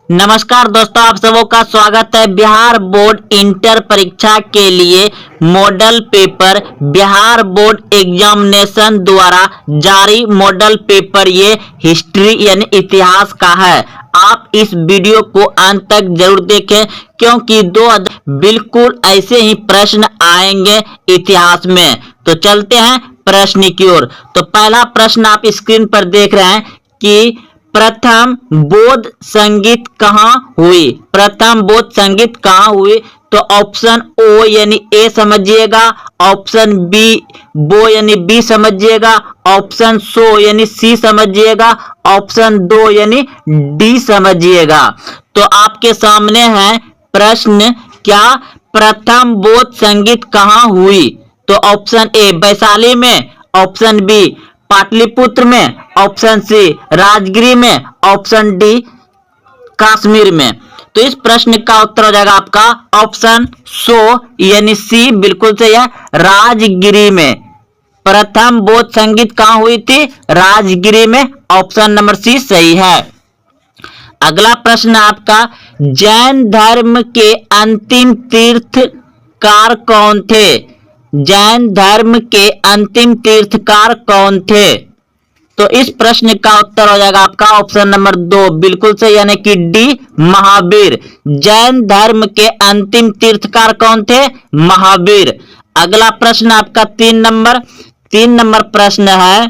नमस्कार दोस्तों, आप सबों का स्वागत है। बिहार बोर्ड इंटर परीक्षा के लिए model paper Bihar board examination द्वारा जारी मॉडल पेपर ये हिस्ट्री यानी इतिहास का है। आप इस वीडियो को अंत तक जरूर देखें क्योंकि बिल्कुल ऐसे ही प्रश्न आएंगे इतिहास में। तो चलते हैं प्रश्न की ओर। तो पहला प्रश्न आप स्क्रीन पर देख रहे हैं कि प्रथम बौद्ध संगीत कहाँ हुई। प्रथम बौद्ध संगीत कहाँ हुई? तो ऑप्शन ओ यानी ए समझिएगा, ऑप्शन बी बो यानी बी समझिएगा, ऑप्शन सो यानी सी समझिएगा, ऑप्शन दो यानी डी समझिएगा। तो आपके सामने है प्रश्न, क्या प्रथम बौद्ध संगीत कहाँ हुई? तो ऑप्शन ए वैशाली में, ऑप्शन बी पाटलिपुत्र में, ऑप्शन सी राजगिरी में, ऑप्शन डी कश्मीर में। तो इस प्रश्न का उत्तर हो जाएगा आपका ऑप्शन सो यानी सी, बिल्कुल सही है, राजगिरी में। प्रथम बौद्ध संगीत कहां हुई थी? राजगिरी में। ऑप्शन नंबर सी सही है। अगला प्रश्न आपका, जैन धर्म के अंतिम तीर्थकार कौन थे? जैन धर्म के अंतिम तीर्थकार कौन थे? तो इस प्रश्न का उत्तर हो जाएगा आपका ऑप्शन नंबर दो, बिल्कुल सही, यानी कि डी महावीर। जैन धर्म के अंतिम तीर्थकार कौन थे? महावीर। अगला प्रश्न आपका तीन नंबर प्रश्न है,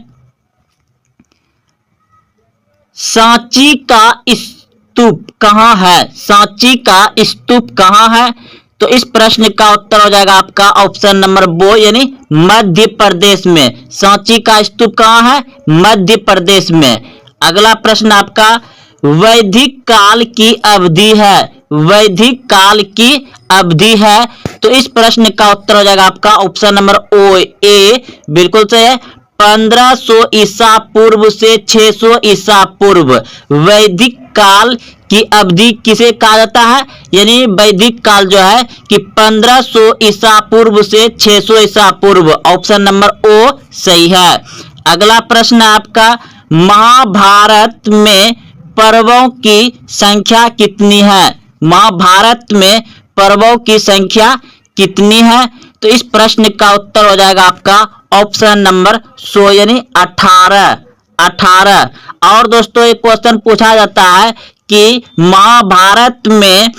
सांची का स्तूप कहां है? सांची का स्तूप कहां है? तो इस प्रश्न का उत्तर हो जाएगा आपका ऑप्शन नंबर बो यानी मध्य प्रदेश में। सांची का स्तूप कहां है? मध्य प्रदेश में। अगला प्रश्न आपका, वैदिक काल की अवधि है। वैदिक काल की अवधि है। तो इस प्रश्न का उत्तर हो जाएगा आपका ऑप्शन नंबर ओ ए, बिल्कुल सही है, 1500 ईसा पूर्व से 600 ईसा पूर्व। वैदिक काल की अवधि किसे कहा जाता है? यानी वैदिक काल जो है कि 1500 ईसा पूर्व से 600 ईसा पूर्व। ऑप्शन नंबर ओ सही है। अगला प्रश्न आपका, महाभारत में पर्वों की संख्या कितनी है? महाभारत में पर्वों की संख्या कितनी है? तो इस प्रश्न का उत्तर हो जाएगा आपका ऑप्शन नंबर सो यानी 18। और दोस्तों एक क्वेश्चन पूछा जाता है कि महाभारत में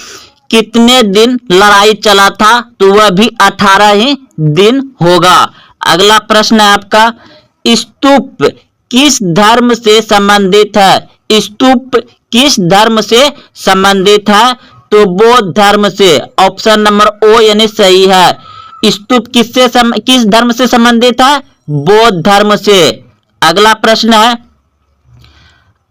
कितने दिन लड़ाई चला था? तो वह भी 18 ही दिन होगा। अगला प्रश्न है आपका, स्तूप किस धर्म से संबंधित है? स्तूप किस धर्म से संबंधित है? तो बौद्ध धर्म से। ऑप्शन नंबर ओ यानी सही है। स्तूप किस धर्म से संबंधित है? बौद्ध धर्म से। अगला प्रश्न है,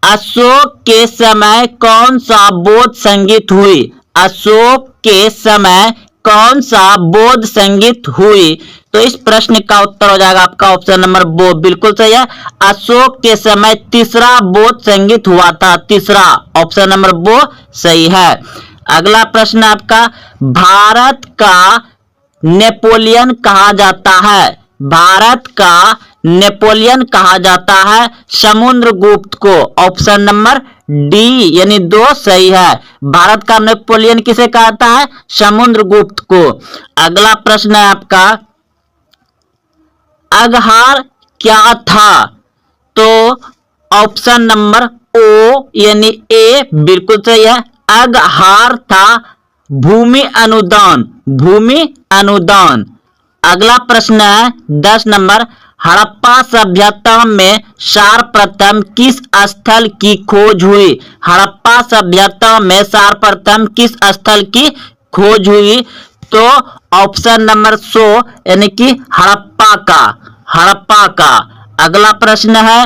अशोक के समय कौन सा बौद्ध संगीत हुई? अशोक के समय कौन सा बौद्ध संगीत हुई? तो इस प्रश्न का उत्तर हो जाएगा आपका ऑप्शन नंबर बो, बिल्कुल सही है, अशोक के समय तीसरा बौद्ध संगीत हुआ था। तीसरा, ऑप्शन नंबर बो सही है। अगला प्रश्न आपका, भारत का नेपोलियन कहा जाता है? भारत का नेपोलियन कहा जाता है समुद्रगुप्त को। ऑप्शन नंबर डी यानी दो सही है। भारत का नेपोलियन किसे कहता है? समुद्रगुप्त को। अगला प्रश्न है आपका, अग्रहार क्या था? तो ऑप्शन नंबर ओ यानी ए, बिल्कुल सही है, अग्रहार था भूमि अनुदान। भूमि अनुदान। अगला प्रश्न है 10 नंबर, हड़प्पा सभ्यता में सर्वप्रथम किस स्थल की खोज हुई? हड़प्पा सभ्यता में सर्वप्रथम किस स्थल की खोज हुई? तो ऑप्शन नंबर सो यानी कि हड़प्पा का। हड़प्पा का। अगला प्रश्न है,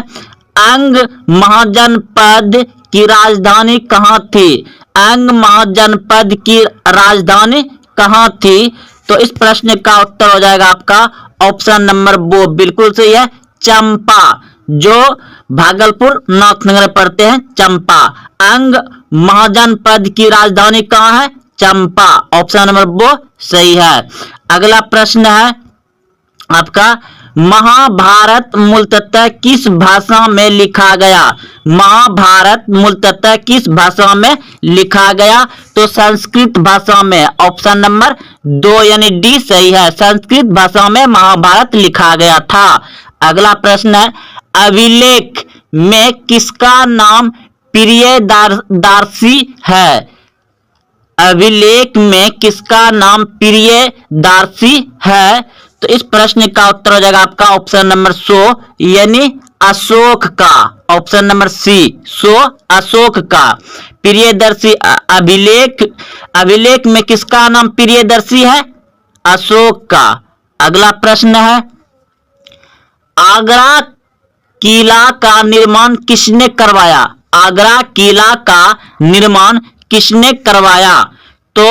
अंग महाजनपद की राजधानी कहाँ थी? अंग महाजनपद की राजधानी कहाँ थी? तो इस प्रश्न का उत्तर हो जाएगा आपका ऑप्शन नंबर बो, बिल्कुल सही है, चंपा, जो भागलपुर नॉर्थ नगर पढ़ते हैं, चंपा। अंग महाजनपद की राजधानी कहाँ है? चंपा। ऑप्शन नंबर बो सही है। अगला प्रश्न है आपका, महाभारत मूलतः किस भाषा में लिखा गया? महाभारत मूलतः किस भाषा में लिखा गया? तो संस्कृत भाषा में। ऑप्शन नंबर 2 यानी डी सही है। संस्कृत भाषा में महाभारत लिखा गया था। अगला प्रश्न है, अभिलेख में किसका नाम प्रियदर्शी है? अभिलेख में किसका नाम प्रियदर्शी है? तो इस प्रश्न का उत्तर हो जाएगा आपका ऑप्शन नंबर 100 यानी अशोक का। ऑप्शन नंबर सी 100 अशोक का। प्रियदर्शी अभिलेख में किसका नाम प्रियदर्शी है? अशोक का। अगला प्रश्न है, आगरा किला का निर्माण किसने करवाया? आगरा किला का निर्माण किसने करवाया? तो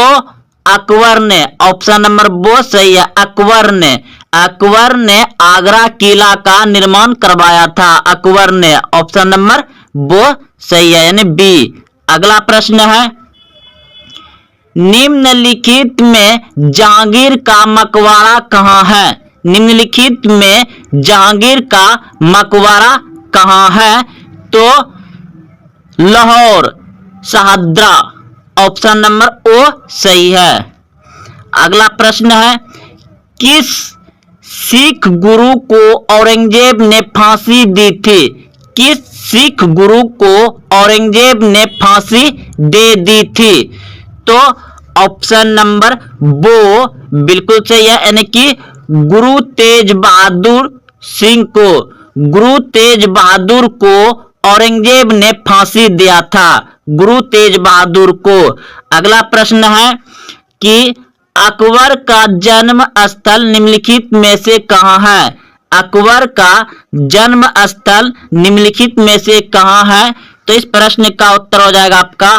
अकबर ने। ऑप्शन नंबर 2 सही है, अकबर ने। अकबर ने आगरा किला का निर्माण करवाया था। अकबर ने। ऑप्शन नंबर 2 सही है यानी बी। अगला प्रश्न है, निम्नलिखित में जहांगीर का मकबरा कहाँ है? निम्नलिखित में जहांगीर का मकबरा कहाँ है? तो लाहौर, शाहदरा। ऑप्शन नंबर ओ सही है। अगला प्रश्न है, किस सिख गुरु को औरंगजेब ने फांसी दी थी? किस सिख गुरु को औरंगजेब ने फांसी दे दी थी? तो ऑप्शन नंबर 2 बिल्कुल सही है यानी कि गुरु तेज बहादुर सिंह को। गुरु तेज बहादुर को औरंगजेब ने फांसी दिया था। गुरु तेज बहादुर को। अगला प्रश्न है कि अकबर का जन्म स्थल निम्नलिखित में से कहाँ है? अकबर का जन्म स्थल निम्नलिखित में से कहाँ है? तो इस प्रश्न का उत्तर हो जाएगा आपका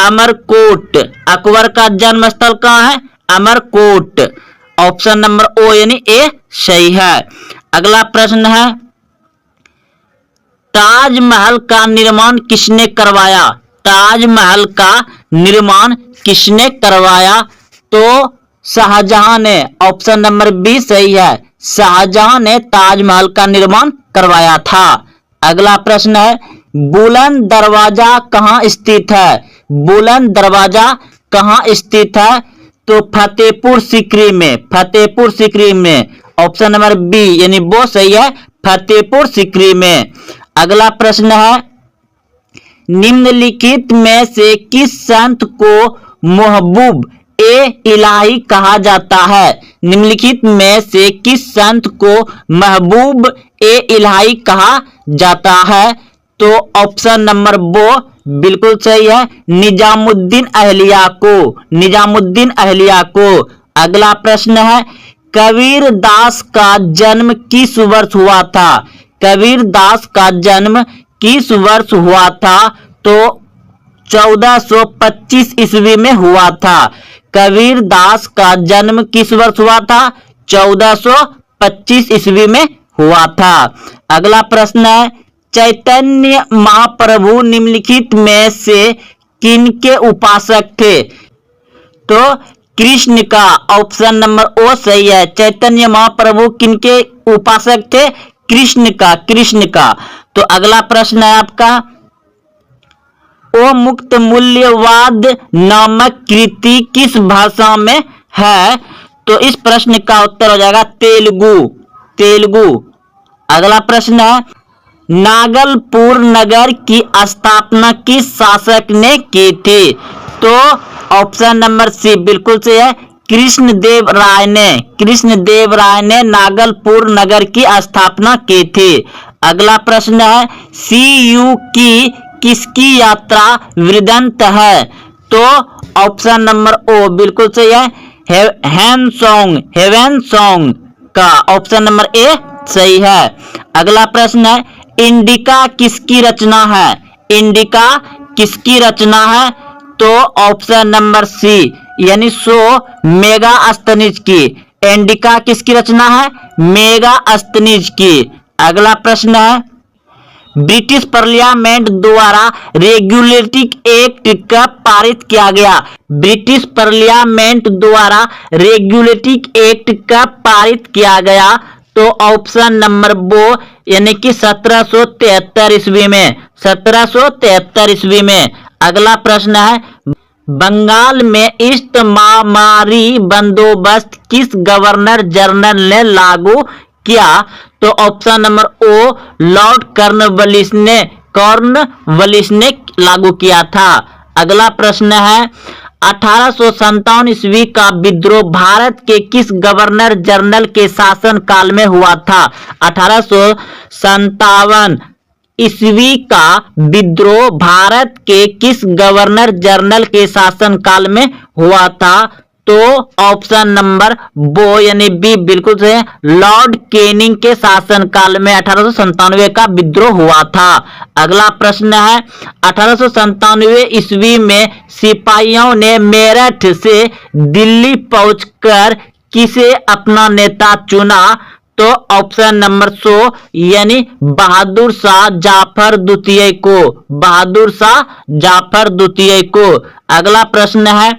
अमरकोट। अकबर का जन्म स्थल कहाँ है? अमरकोट। ऑप्शन नंबर ओ यानी ए सही है। अगला प्रश्न है, ताजमहल का निर्माण किसने करवाया? ताजमहल का निर्माण किसने करवाया? तो शाहजहां ने। ऑप्शन नंबर बी सही है, शाहजहां ने ताजमहल का निर्माण करवाया था। अगला प्रश्न है, बुलंद दरवाजा कहाँ स्थित है? बुलंद दरवाजा कहाँ स्थित है? तो फतेहपुर सीकरी में। फतेहपुर सीकरी में। ऑप्शन नंबर बी यानी वो सही है, फतेहपुर सीकरी में। अगला प्रश्न है, निम्नलिखित में से किस संत को महबूब ए इलाही कहा जाता है? निम्नलिखित में से किस संत को महबूब ए इलाही कहा जाता है? तो ऑप्शन नंबर 2 बिल्कुल सही है, निजामुद्दीन अहलिया को। निजामुद्दीन अहलिया को। अगला प्रश्न है, कबीर दास का जन्म किस वर्ष हुआ था? कबीर दास का जन्म किस वर्ष हुआ था? तो 1425 ईस्वी में हुआ था। कबीर दास का जन्म किस वर्ष हुआ था? 1425 ईस्वी में हुआ था। अगला प्रश्न है, चैतन्य महाप्रभु निम्नलिखित में से किनके उपासक थे? तो कृष्ण का। ऑप्शन नंबर ओ सही है, चैतन्य महाप्रभु किनके उपासक थे? कृष्ण का। कृष्ण का। तो अगला प्रश्न है आपका, ओ मुक्त मूल्यवाद नामक कृति किस भाषा में है? तो इस प्रश्न का उत्तर हो जाएगा तेलुगु। तेलुगु। अगला प्रश्न है, नागलपुर नगर की स्थापना किस शासक ने की थी? तो ऑप्शन नंबर सी बिल्कुल सही है, कृष्णदेव राय ने। कृष्णदेव राय ने नागलपुर नगर की स्थापना की थी। अगला प्रश्न है, सीयू की किसकी यात्रा वृदंत है? तो ऑप्शन नंबर ओ बिल्कुल सही है, हेवेन सॉन्ग का। ऑप्शन नंबर ए सही है। अगला प्रश्न है, इंडिका किसकी रचना है? इंडिका किसकी रचना है? तो ऑप्शन नंबर सी यानी मेगास्थनीज की। इंडिका किसकी रचना है? मेगास्थनीज की। अगला प्रश्न है, ब्रिटिश पार्लियामेंट द्वारा रेगुलेटिंग एक्ट कब पारित किया गया? ब्रिटिश पार्लियामेंट द्वारा रेगुलेटिंग एक्ट कब पारित किया गया? तो ऑप्शन नंबर बो यानी कि 1773 ईस्वी में, 1773 ईस्वी में। अगला प्रश्न है, बंगाल में इस्तेमारी बंदोबस्त किस गवर्नर जनरल ने लागू किया? तो ऑप्शन नंबर ओ लॉर्ड कॉर्नवालिस ने लागू किया था। अगला प्रश्न है, 1857 ईस्वी का विद्रोह भारत के किस गवर्नर जनरल के शासन काल में हुआ था? 1857 ईस्वी का विद्रोह भारत के किस गवर्नर जनरल के शासन काल में हुआ था? तो ऑप्शन नंबर बो यानी बी बिल्कुल सही है, लॉर्ड कैनिंग के शासन काल में 1897 का विद्रोह हुआ था। अगला प्रश्न है, 1897 ईस्वी में सिपाहियों ने मेरठ से दिल्ली पहुंचकर किसे अपना नेता चुना? तो ऑप्शन नंबर 100 यानी बहादुर शाह जाफर द्वितीय को, बहादुर शाह जाफर द्वितीय को। अगला प्रश्न है,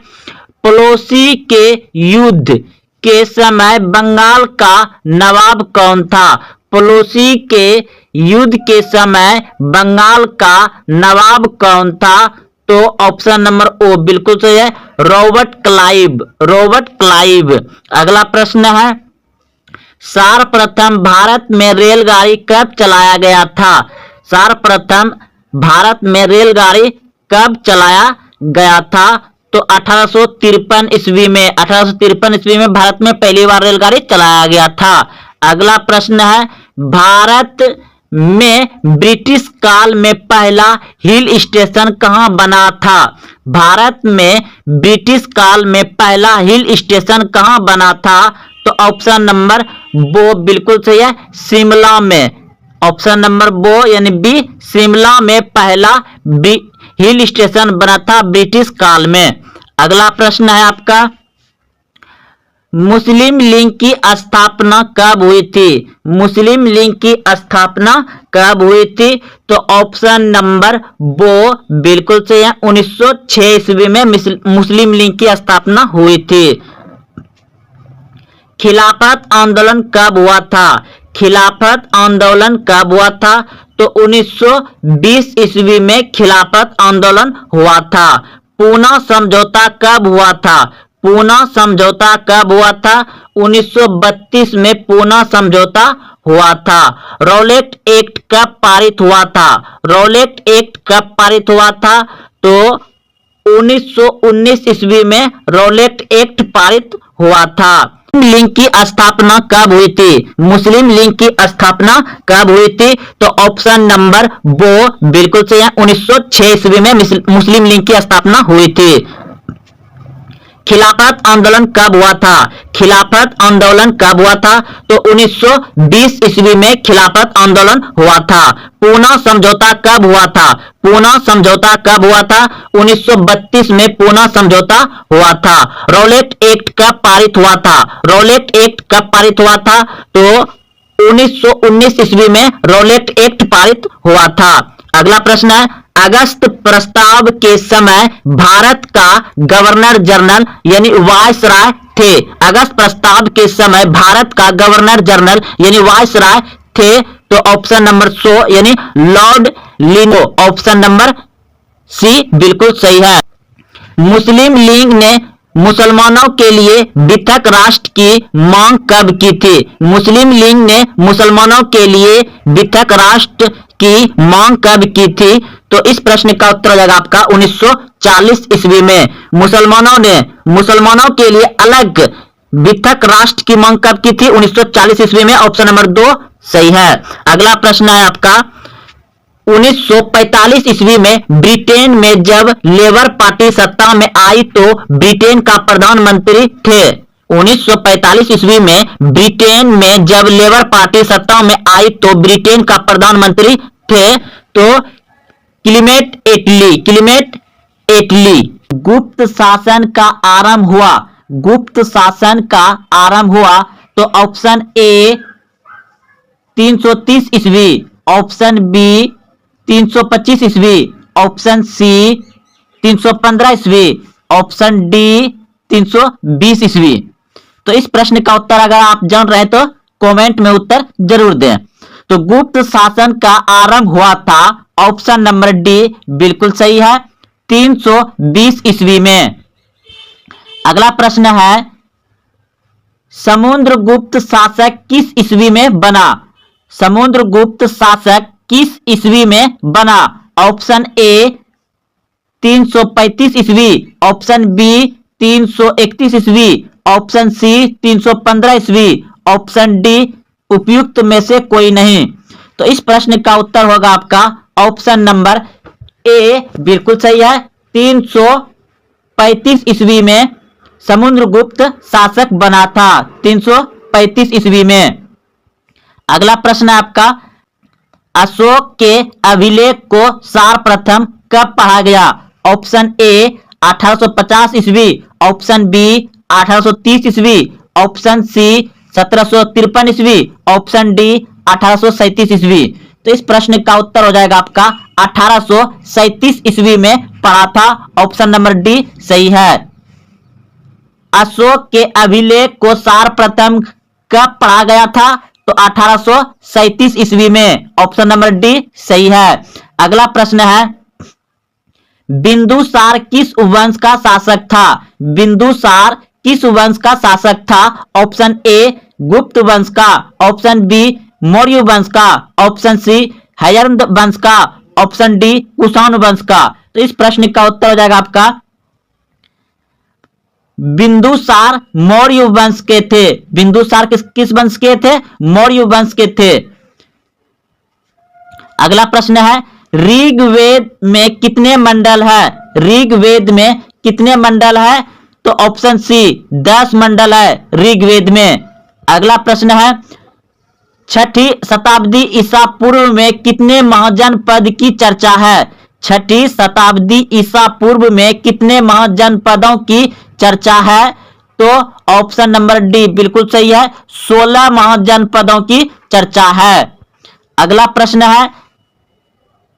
प्लोसी के युद्ध के समय बंगाल का नवाब कौन था? प्लोसी के युद्ध के समय बंगाल का नवाब कौन था? तो ऑप्शन नंबर ओ बिल्कुल सही है, रॉबर्ट क्लाइव, रॉबर्ट क्लाइव। अगला प्रश्न है, सर्वप्रथम भारत में रेलगाड़ी कब चलाया गया था? सर्वप्रथम भारत में रेलगाड़ी कब चलाया गया था? तो 1853 ईस्वी में, 1853 ईस्वी में भारत में पहली बार रेलगाड़ी चलाया गया था। अगला प्रश्न है, भारत में ब्रिटिश काल में पहला हिल स्टेशन कहां बना था? भारत में ब्रिटिश काल में पहला हिल स्टेशन कहां बना था? तो ऑप्शन नंबर बो बिल्कुल सही है, शिमला में। ऑप्शन नंबर बो यानी बी, शिमला में पहला हिल स्टेशन बना था ब्रिटिश काल में। अगला प्रश्न है आपका, मुस्लिम लीग की स्थापना कब हुई थी? मुस्लिम लीग की स्थापना कब हुई थी? तो ऑप्शन नंबर बो बिल्कुल सही है, 1906 ईस्वी में मुस्लिम लीग की स्थापना हुई थी। खिलाफत आंदोलन कब हुआ था? खिलाफत आंदोलन कब हुआ था? तो 1920 ईस्वी में खिलाफत आंदोलन हुआ था। पूना समझौता कब हुआ था? पूना समझौता कब हुआ था? 1932 में पूना समझौता हुआ था। रॉलेट एक्ट कब पारित हुआ था? रॉलेट एक्ट कब पारित हुआ था? तो 1919 ईस्वी में रॉलेट एक्ट पारित हुआ था। मुस्लिम लीग की स्थापना कब हुई थी? मुस्लिम लीग की स्थापना कब हुई थी? तो ऑप्शन नंबर बो बिल्कुल सही है, 1906 ईस्वी में मुस्लिम लीग की स्थापना हुई थी। खिलाफत आंदोलन कब हुआ था? खिलाफत आंदोलन कब हुआ था? तो 1920 ईस्वी में खिलाफत आंदोलन हुआ था। पूना समझौता कब हुआ था? पूना समझौता कब हुआ था? 1932 में पूना समझौता हुआ था। रॉलेट एक्ट कब पारित हुआ था? रॉलेट एक्ट कब पारित हुआ था? तो 1919 ईस्वी में रॉलेट एक्ट पारित हुआ था। अगला प्रश्न है, अगस्त प्रस्ताव के समय भारत का गवर्नर जनरल यानी वायसराय थे? अगस्त प्रस्ताव के समय भारत का गवर्नर जनरल यानी वायसराय थे? तो ऑप्शन नंबर 100 यानी लॉर्ड लिनो, ऑप्शन नंबर सी बिल्कुल सही है। मुस्लिम लीग ने मुसलमानों के लिए पृथक राष्ट्र की मांग कब की थी? मुस्लिम लीग ने मुसलमानों के लिए पृथक राष्ट्र की मांग कब की थी? तो इस प्रश्न का उत्तर हो जाएगा आपका 1940 ईस्वी में। मुसलमानों के लिए अलग पृथक राष्ट्र की मांग कब की थी? 1940 ईस्वी में। ऑप्शन नंबर 2 सही है। अगला प्रश्न है आपका, 1945 ईस्वी में ब्रिटेन में जब लेबर पार्टी सत्ता में आई तो ब्रिटेन का प्रधानमंत्री थे? 1945 ईस्वी में ब्रिटेन में जब लेबर पार्टी सत्ता में आई तो ब्रिटेन का प्रधानमंत्री थे? तो क्लीमेट एटली, क्लीमेट एटली। गुप्त शासन का आरंभ हुआ, गुप्त शासन का आरंभ हुआ तो ऑप्शन ए 330 ईस्वी, ऑप्शन बी 325 ईस्वी, ऑप्शन सी 315 ईस्वी, ऑप्शन डी 320 ईस्वी। तो इस प्रश्न का उत्तर अगर आप जान रहे हैं तो कमेंट में उत्तर जरूर दें। तो गुप्त शासन का आरंभ हुआ था, ऑप्शन नंबर डी बिल्कुल सही है, 320 ईस्वी में। अगला प्रश्न है, समुद्रगुप्त शासक किस ईस्वी में बना? समुद्रगुप्त शासक किस ईस्वी में बना? ऑप्शन ए 335 ईस्वी, ऑप्शन बी 331 ईस्वी, ऑप्शन सी 315 ईस्वी, ऑप्शन डी उपयुक्त में से कोई नहीं। तो इस प्रश्न का उत्तर होगा आपका ऑप्शन नंबर ए बिल्कुल सही है, 335 ईस्वी में समुद्रगुप्त शासक बना था, 335 ईस्वी में। अगला प्रश्न है आपका, अशोक के अभिलेख को सर्वप्रथम कब पढ़ा गया? ऑप्शन ए 1850 ईस्वी, ऑप्शन बी 1830 ईस्वी, ऑप्शन सी 1753 ईस्वी, ऑप्शन डी 1837 ईस्वी। तो इस प्रश्न का उत्तर हो जाएगा आपका 1837 ईस्वी में पढ़ा था, ऑप्शन नंबर डी सही है। अशोक के अभिलेख को सर्वप्रथम कब पढ़ा गया था? तो 1837 ईस्वी में, ऑप्शन नंबर डी सही है। अगला प्रश्न है, बिंदुसार किस वंश का शासक था? बिंदुसार किस वंश का शासक था? ऑप्शन ए गुप्त वंश का, ऑप्शन बी मौर्य वंश का, ऑप्शन सी हयंद वंश का, ऑप्शन डी कुषाण वंश का। तो इस प्रश्न का उत्तर हो जाएगा आपका बिंदुसार मौर्य वंश के थे। बिंदुसार किस वंश के थे? मौर्य वंश के थे। अगला प्रश्न है, ऋग्वेद में कितने मंडल है? ऋग्वेद में कितने मंडल है? तो ऑप्शन सी 10 मंडल है ऋग्वेद में। अगला प्रश्न है, 6ठी शताब्दी ईसा पूर्व में कितने महाजनपद की चर्चा है? 6ठी शताब्दी ईसा पूर्व में कितने महाजनपदों की चर्चा है? तो ऑप्शन नंबर डी बिल्कुल सही है, 16 महाजनपदों की चर्चा है। अगला प्रश्न है,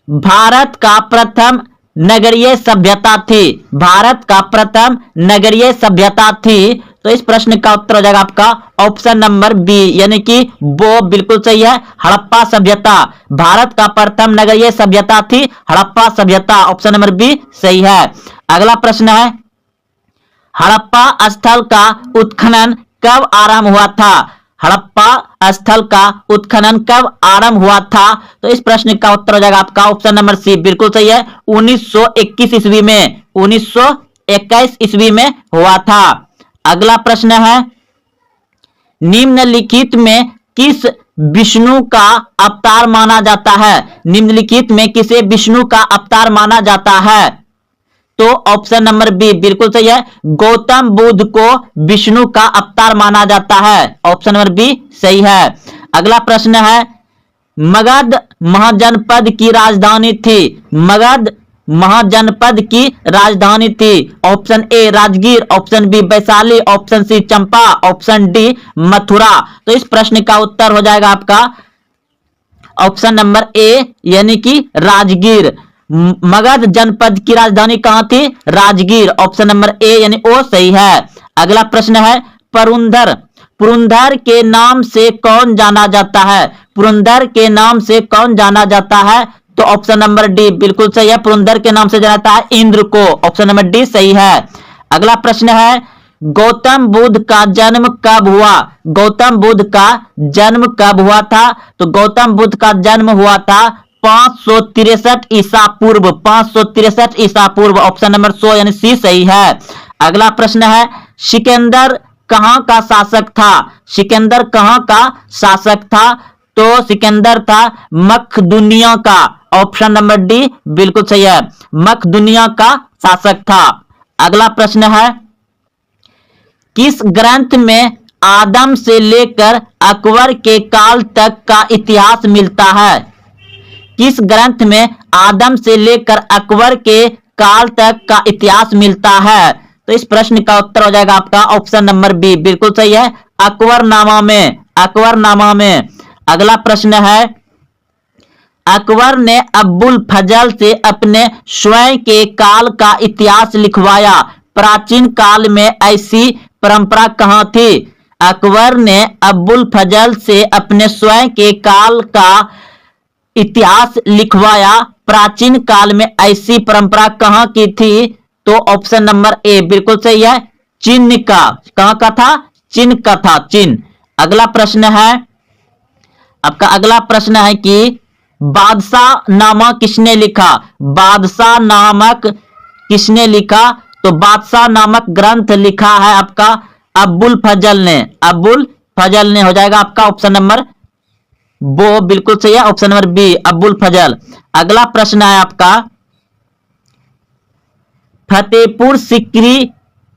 भारत का प्रथम नगरीय सभ्यता थी। भारत का प्रथम नगरीय सभ्यता थी। तो इस प्रश्न का उत्तर हो जाएगा आपका ऑप्शन नंबर बी, यानी कि वो बिल्कुल सही है, हड़प्पा सभ्यता। भारत का प्रथम नगरीय सभ्यता थी हड़प्पा सभ्यता, ऑप्शन नंबर बी सही है। अगला प्रश्न है, हड़प्पा स्थल का उत्खनन कब आरंभ हुआ था? हड़प्पा स्थल का उत्खनन कब आरंभ हुआ था? तो इस प्रश्न का उत्तर हो जाएगा आपका ऑप्शन नंबर सी बिल्कुल सही है, 1921 ईस्वी में, 1921 ईस्वी में हुआ था। अगला प्रश्न है, निम्नलिखित में किस विष्णु का अवतार माना जाता है? निम्नलिखित में किसे विष्णु का अवतार माना जाता है? तो ऑप्शन नंबर बी बिल्कुल सही है, गौतम बुद्ध को विष्णु का अवतार माना जाता है, ऑप्शन नंबर बी सही है। अगला प्रश्न है, मगध महाजनपद की राजधानी थी। मगध महाजनपद की राजधानी थी। Option A Rajgir, option B Vaishali, option C Champa, option D Mathura. तो इस प्रश्न का उत्तर हो जाएगा आपका ऑप्शन नंबर ए, यानी कि राजगीर। मगध जनपद की राजधानी कहां थी? राजगीर, ऑप्शन नंबर ए यानी ओ सही है। अगला प्रश्न है, पुरंदर। पुरंदर के नाम से कौन जाना जाता है? पुरंदर के नाम से कौन जाना जाता है? तो ऑप्शन नंबर डी बिल्कुल सही है, पुरंदर के नाम से जाना जाता है इंद्र को, ऑप्शन नंबर डी सही है। अगला प्रश्न है, गौतम बुद्ध का जन्म कब हुआ? गौतम बुद्ध का जन्म कब हुआ था? तो गौतम बुद्ध का जन्म हुआ था 563 ईसा पूर्व, 563 ईसा पूर्व, ऑप्शन नंबर 100 यानी सी सही है। अगला प्रश्न है, सिकंदर कहां का शासक था? सिकंदर कहां का शासक था? तो सिकंदर था मकदूनिया का, ऑप्शन नंबर डी बिल्कुल सही है, मकदूनिया का शासक था। अगला प्रश्न है, किस ग्रंथ में आदम से लेकर अकबर के काल तक का इतिहास मिलता है? किस ग्रंथ में आदम से लेकर अकबर के काल तक का इतिहास मिलता है? तो इस प्रश्न का उत्तर हो जाएगा आपका ऑप्शन नंबर बी बिल्कुल सही है, अकबरनामा में, अकबरनामा में। अगला प्रश्न है, अकबर ने अब्बुल फजल से अपने स्वयं के काल का इतिहास लिखवाया। प्राचीन काल में ऐसी परंपरा कहां थी? अकबर ने अबुल फजल से अपने स्वयं के काल का इतिहास लिखवाया। प्राचीन काल में ऐसी परंपरा कहाँ की थी? तो ऑप्शन नंबर ए बिल्कुल सही है, चीन का। कहाँ का था? चीन का था, चीन। अगला प्रश्न है आपका, अगला प्रश्न है कि बादशाह नामा किसने लिखा? बादशाह नामक किसने लिखा? तो बादशाह नामक ग्रंथ लिखा है आपका अबुल फजल ने। अबुल फजल ने हो जाएगा आपका ऑप्शन नंबर वो बिल्कुल सही है, ऑप्शन नंबर बी अबुल फजल। अगला प्रश्न है आपका, फतेहपुर सीकरी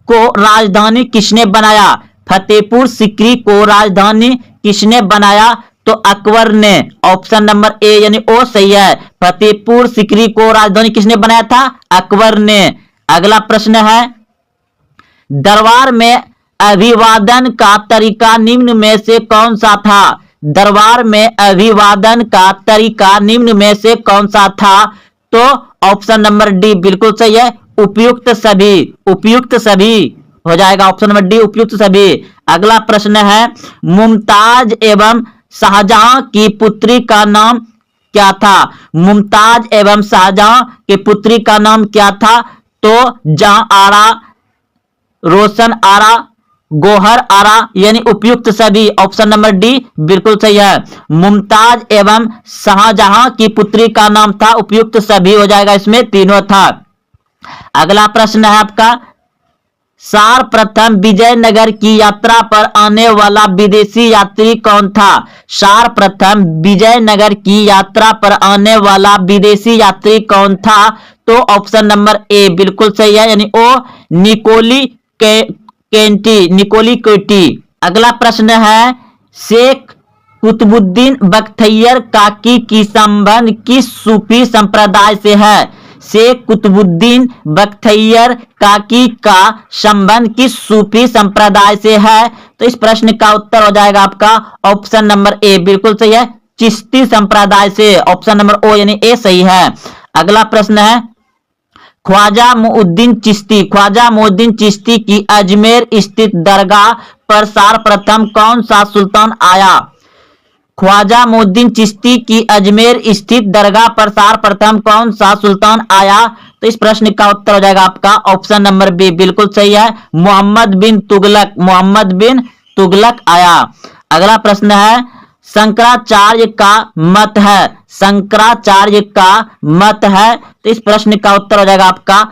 को राजधानी किसने बनाया? फतेहपुर सीकरी को राजधानी किसने बनाया? तो अकबर ने। ऑप्शन नंबर ए यानी ओ सही है। फतेहपुर सीकरी को राजधानी किसने बनाया था? अकबर ने। अगला प्रश्न है, दरबार में अभिवादन का तरीका निम्न में से कौन सा था? दरबार में अभिवादन का तरीका निम्न में से कौन सा था? तो ऑप्शन नंबर डी बिल्कुल सही है, उपयुक्त सभी। उपयुक्त सभी हो जाएगा ऑप्शन नंबर डी, उपयुक्त सभी। अगला प्रश्न है, मुमताज एवं शाहजहां की पुत्री का नाम क्या था? मुमताज एवं शाहजहां की पुत्री का नाम क्या था? तो जहां आरा, रोशन आरा, गोहर आरा, यानी उपयुक्त सभी। ऑप्शन नंबर डी बिल्कुल सही है, मुमताज एवं शाहजहां की पुत्री का नाम था उपयुक्त सभी हो जाएगा, इसमें तीनों था। अगला प्रश्न है आपका, सर्वप्रथम विजयनगर की यात्रा पर आने वाला विदेशी यात्री कौन था? सर्वप्रथम विजयनगर की यात्रा पर आने वाला विदेशी यात्री कौन था? तो ऑप्शन नंबर ए बिल्कुल सही है, यानी ओ निकोली निकोली केटी। अगला प्रश्न है, शेख कुतुबुद्दीन बख्तियार काकी की संबंध किस सूफी संप्रदाय से है? शेख कुतुबुद्दीन बख्तियार काकी का संबंध किस सूफी संप्रदाय से है? तो इस प्रश्न का उत्तर हो जाएगा आपका ऑप्शन नंबर ए बिल्कुल सही है, चिश्ती संप्रदाय से। ऑप्शन नंबर ओ यानी ए सही है। अगला प्रश्न है, ख्वाजा मुउद्दीन चिश्ती, ख्वाजा मुउद्दीन चिश्ती की अजमेर स्थित दरगाह पर सर्वप्रथम कौन सा सुल्तान आया? ख्वाजा मुउद्दीन चिश्ती की अजमेर स्थित दरगाह पर सर्वप्रथम कौन सा सुल्तान आया? तो इस प्रश्न का उत्तर हो जाएगा आपका ऑप्शन नंबर बी बिल्कुल सही है, मोहम्मद बिन तुगलक। मोहम्मद बिन तुगलक आया। अगला प्रश्न है, शंकराचार्य का मत है, शंकराचार्य का मत है। तो इस प्रश्न का उत्तर हो जाएगा आपका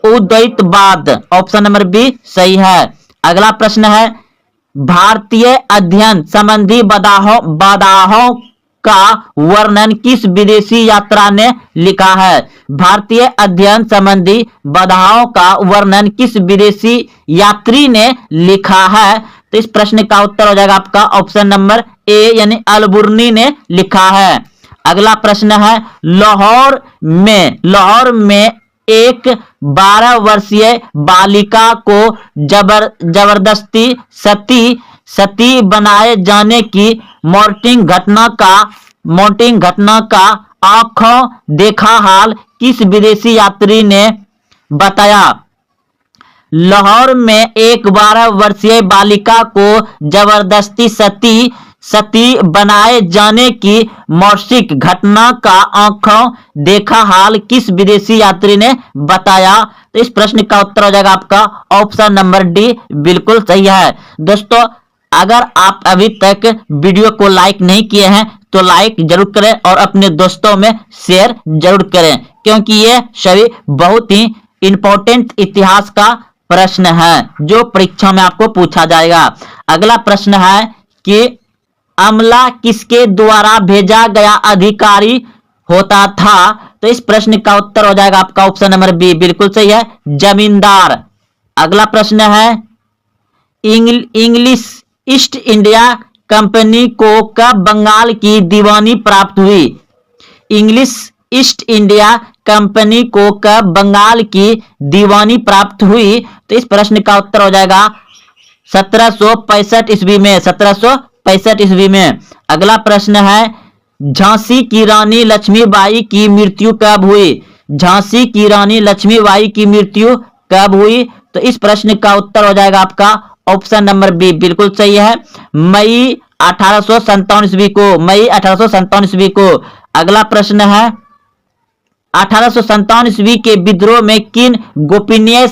उद्वैतवाद। ऑप्शन नंबर बी सही है। अगला प्रश्न है, भारतीय अध्ययन संबंधी बाधाओं का वर्णन किस विदेशी यात्रा ने लिखा है? भारतीय अध्ययन संबंधी बाधाओं का वर्णन किस विदेशी यात्री ने लिखा है? तो इस प्रश्न का उत्तर हो जाएगा आपका ऑप्शन नंबर ए यानी अलबुर्नी ने लिखा है। अगला प्रश्न है, लाहौर में एक 12 वर्षीय बालिका को जबरदस्ती सती बनाए जाने की मॉर्टिंग घटना का आंखों देखा हाल किस विदेशी यात्री ने बताया? लाहौर में एक 12 वर्षीय बालिका को जबरदस्ती सती बनाए जाने की मौसिक घटना का आंखों देखा हाल किस विदेशी यात्री ने बताया? तो इस प्रश्न का उत्तर हो जाएगा आपका ऑप्शन नंबर डी बिल्कुल सही है। दोस्तों, अगर आप अभी तक वीडियो को लाइक नहीं किए हैं तो लाइक जरूर करें और अपने दोस्तों में शेयर जरूर करें, क्योंकि ये सभी बहुत ही इंपॉर्टेंट इतिहास का प्रश्न है जो परीक्षा में आपको पूछा जाएगा। अगला प्रश्न है कि अमला किसके द्वारा भेजा गया अधिकारी होता था? तो इस प्रश्न का उत्तर हो जाएगा आपका ऑप्शन नंबर बी बिल्कुल सही है, जमींदार। अगला प्रश्न है, इंग्लिश ईस्ट इंडिया कंपनी को कब बंगाल की दीवानी प्राप्त हुई? इंग्लिश ईस्ट इंडिया कंपनी को कब बंगाल की दीवानी प्राप्त हुई? तो इस प्रश्न का उत्तर हो जाएगा 1765 ईस्वी में, 1765 ईस्वी में। अगला प्रश्न है, झांसी की रानी लक्ष्मीबाई की मृत्यु कब हुई? झांसी की रानी लक्ष्मीबाई की मृत्यु कब हुई? तो इस प्रश्न का उत्तर हो जाएगा आपका ऑप्शन नंबर बी बिल्कुल सही है, मई 1857 ईस्वी को, मई 1857 ईस्वी को। अगला प्रश्न है 1857 ईस्वी के विद्रोह में किन गोपनीय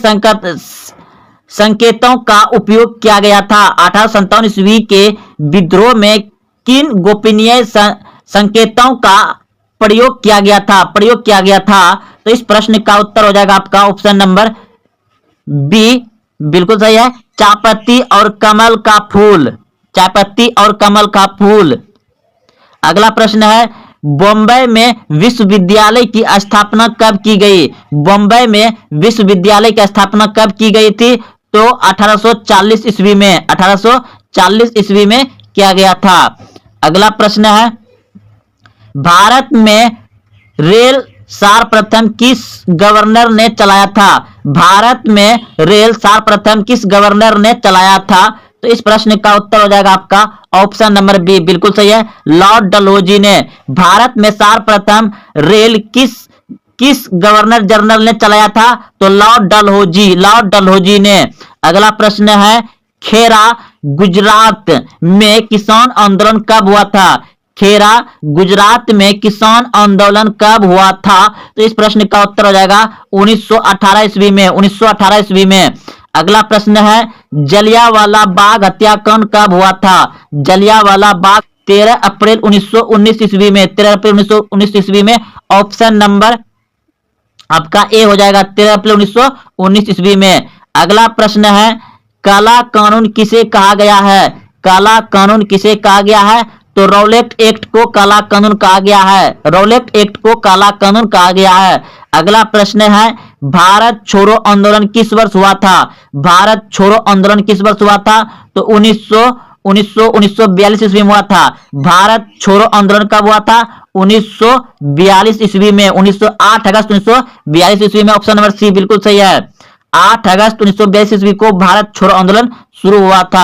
संकेतों का उपयोग किया गया था? 1857 ईस्वी के विद्रोह में किन गोपनीय संकेतों का प्रयोग किया गया था? तो इस प्रश्न का उत्तर हो जाएगा आपका ऑप्शन नंबर बी बिल्कुल सही है, चायपत्ती और कमल का फूल, चायपत्ती और कमल का फूल। अगला प्रश्न है बॉम्बे में विश्वविद्यालय की स्थापना कब की गई? बॉम्बे में विश्वविद्यालय की स्थापना कब की गई थी? तो 1840 ईस्वी में, 1840 ईस्वी में किया गया था। अगला प्रश्न है भारत में रेल सर्वप्रथम किस गवर्नर ने चलाया था? भारत में रेल सर्वप्रथम किस गवर्नर ने चलाया था? तो इस प्रश्न का उत्तर हो जाएगा आपका ऑप्शन नंबर बी बिल्कुल सही है, लॉर्ड डलहौजी ने। भारत में सर्वप्रथम रेल किस गवर्नर जनरल ने चलाया था? तो लॉर्ड डलहौजी ने। अगला प्रश्न है खेरा गुजरात में किसान आंदोलन कब हुआ था? खेरा गुजरात में किसान आंदोलन कब हुआ था? तो इस प्रश्न का उत्तर हो जाएगा 1918 ईस्वी में, 1918 ईस्वी में। अगला प्रश्न है जलियांवाला बाग हत्याकांड कब हुआ था? जलियांवाला बाग 13 अप्रैल 1919 ईस्वी में, 13 अप्रैल 1919 ईस्वी में। ऑप्शन नंबर आपका ए हो जाएगा 13 अप्रैल 1919 ईस्वी में। अगला प्रश्न है काला कानून किसे कहा गया है? काला कानून किसे कहा गया है? तो रौलेट एक्ट को काला कानून कहा गया है, रौलेट एक्ट को काला कानून कहा गया है। अगला प्रश्न है भारत छोड़ो आंदोलन किस वर्ष हुआ था? भारत छोड़ो आंदोलन किस वर्ष हुआ था? तो 1942 ईस्वी में हुआ था। भारत छोड़ो आंदोलन कब हुआ था? 1942 ईस्वी में, 8 अगस्त 1942 ईस्वी में। ऑप्शन नंबर सी बिल्कुल सही है, 8 अगस्त 1942 ईस्वी को भारत छोड़ो आंदोलन शुरू हुआ था।